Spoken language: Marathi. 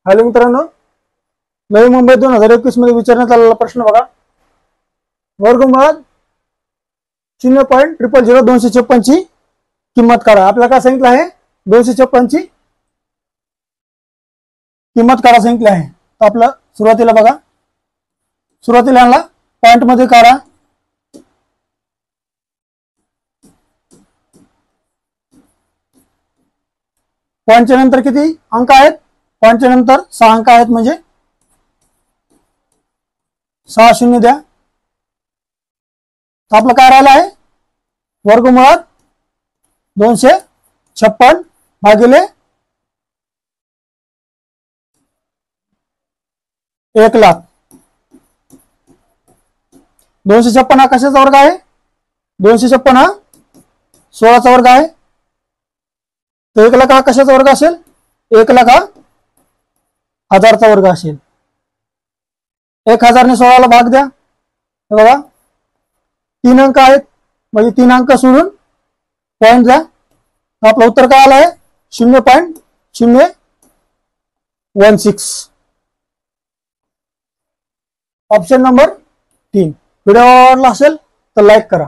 हॅलो मित्रांनो, नवी मुंबई 2021 मध्ये विचारण्यात आलेला प्रश्न बघा. वर्गमुळात 0.0000256 ची किंमत काढा. आपल्याला काय सांगितलं आहे? 256 ची किंमत काढा सांगितलं आहे. तर आपलं सुरुवातीला बघा, सुरुवातीला याला पॉइंट मध्ये काढा. पॉइंटच्या नंतर किती अंक आहेत? पॉइंटच्या नंतर 6 अंक आहेत, म्हणजे 6 शून्य द्या. तर आपलं काय राहिलं आहे? वर्गमुळात 256 भागिले 1,00,000. 256 हा कशाचा वर्ग आहे? 256 हा 16चा वर्ग आहे. तर 1,00,000 हा कशाचा वर्ग असेल? 1,00,000 हा 1000चा वर्ग असेल. 1000 ने 16 ला भाग द्या. बघा 3 अंक आहेत, म्हणजे 3 अंक सोडून पॉइंट द्या. आपलं उत्तर काय आलं आहे? 0.016. Option number 3. व्हिडिओ आवडला असेल तर लाईक करा.